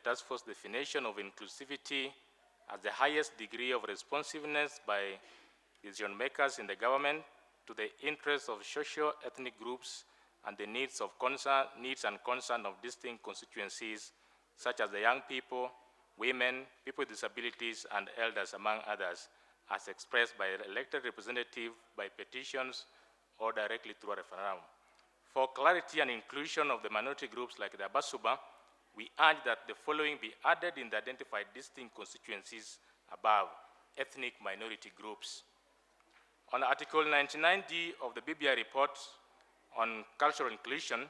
task force definition of inclusivity as the highest degree of responsiveness by decision makers in the government to the interests of socio-ethnic groups and the needs and concern of distinct constituencies, such as the young people, women, people with disabilities, and elders, among others, as expressed by elected representatives by petitions or directly through a referendum. For clarity and inclusion of the minority groups like the Abasuba, we urge that the following be added in the identified distinct constituencies above: ethnic minority groups. On Article 99D of the BBI report on cultural inclusion,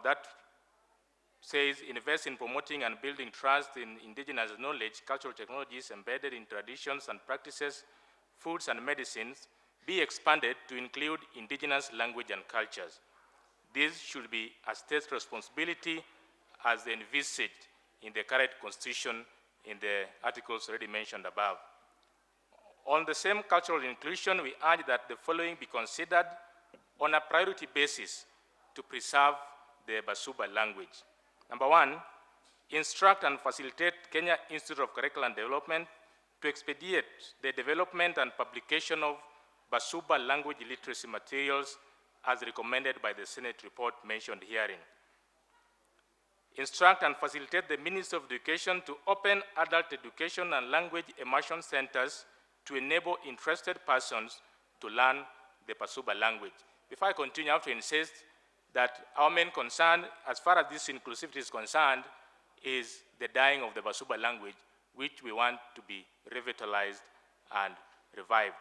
that says invest in promoting and building trust in indigenous knowledge, cultural technologies embedded in traditions and practices, foods and medicines, be expanded to include indigenous language and cultures. This should be a state's responsibility as envisaged in the current constitution in the articles already mentioned above. On the same cultural inclusion, we urge that the following be considered on a priority basis to preserve the Abasuba language. Number one, instruct and facilitate Kenya Institute of Curriculum Development to expedite the development and publication of Abasuba language literacy materials as recommended by the Senate report mentioned herein. Instruct and facilitate the Ministry of Education to open adult education and language immersion centers to enable interested persons to learn the Abasuba language. Before I continue, I have to insist that our main concern, as far as this inclusivity is concerned, is the dying of the Abasuba language, which we want to be revitalized and revived.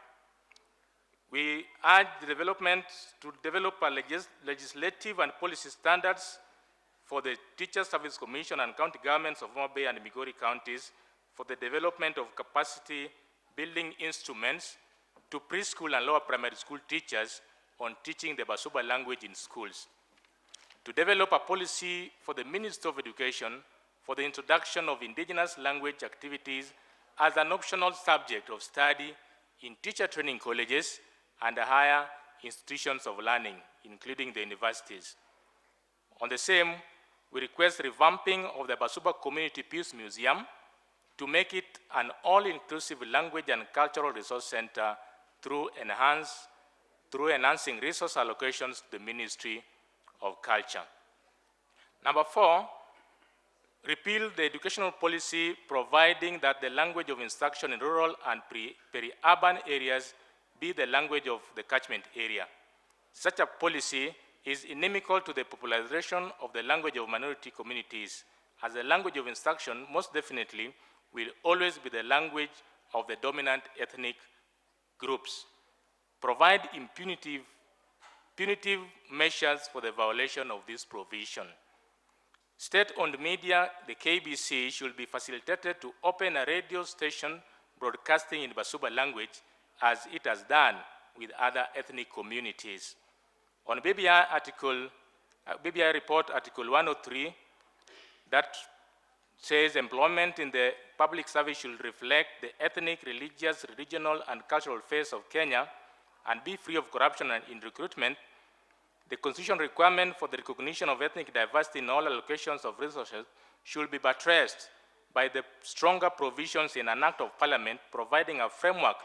We urge the development to develop a legislative and policy standards for the Teacher Service Commission and county governments of Homa Bay and Migori counties for the development of capacity building instruments to preschool and lower primary school teachers on teaching the Abasuba language in schools. To develop a policy for the Ministry of Education for the introduction of indigenous language activities as an optional subject of study in teacher training colleges and higher institutions of learning, including the universities. On the same, we request revamping of the Abasuba Community Peace Museum to make it an all-inclusive language and cultural resource center through enhancing resource allocations to the Ministry of Culture. Number four, repeal the educational policy providing that the language of instruction in rural and peri-urban areas be the language of the catchment area. Such a policy is inimical to the popularization of the language of minority communities, as the language of instruction most definitely will always be the language of the dominant ethnic groups. Provide punitive measures for the violation of this provision. State-owned media, the KBC, should be facilitated to open a radio station broadcasting in Abasuba language as it has done with other ethnic communities. On BBI report Article 103, that says employment in the public service should reflect the ethnic, religious, regional, and cultural face of Kenya and be free of corruption in recruitment. The constitutional requirement for the recognition of ethnic diversity in all allocations of resources should be buttressed by the stronger provisions in an act of parliament providing a framework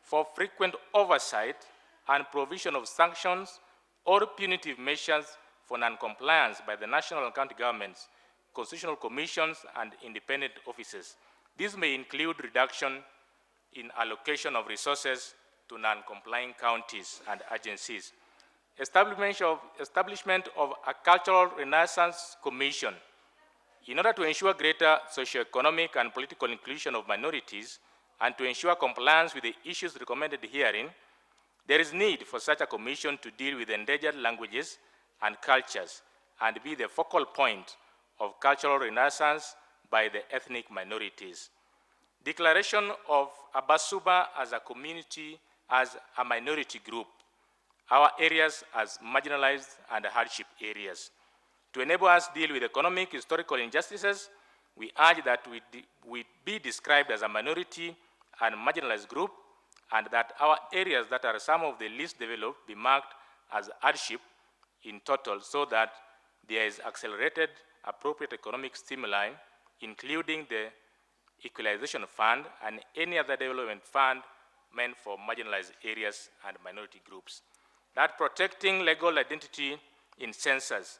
for frequent oversight and provision of sanctions or punitive measures for non-compliance by the national and county governments, constitutional commissions, and independent offices. This may include reduction in allocation of resources to non-complying counties and agencies. Establishment of a Cultural Renaissance Commission. In order to ensure greater socioeconomic and political inclusion of minorities and to ensure compliance with the issues recommended herein, there is need for such a commission to deal with endangered languages and cultures and be the focal point of cultural renaissance by the ethnic minorities. Declaration of Abasuba as a community, as a minority group, our areas as marginalized and hardship areas. To enable us to deal with economic, historical injustices, we urge that we be described as a minority and marginalized group, and that our areas that are some of the least developed be marked as hardship in total, so that there is accelerated appropriate economic stimuli, including the Equalization Fund and any other development fund meant for marginalized areas and minority groups. That protecting legal identity in census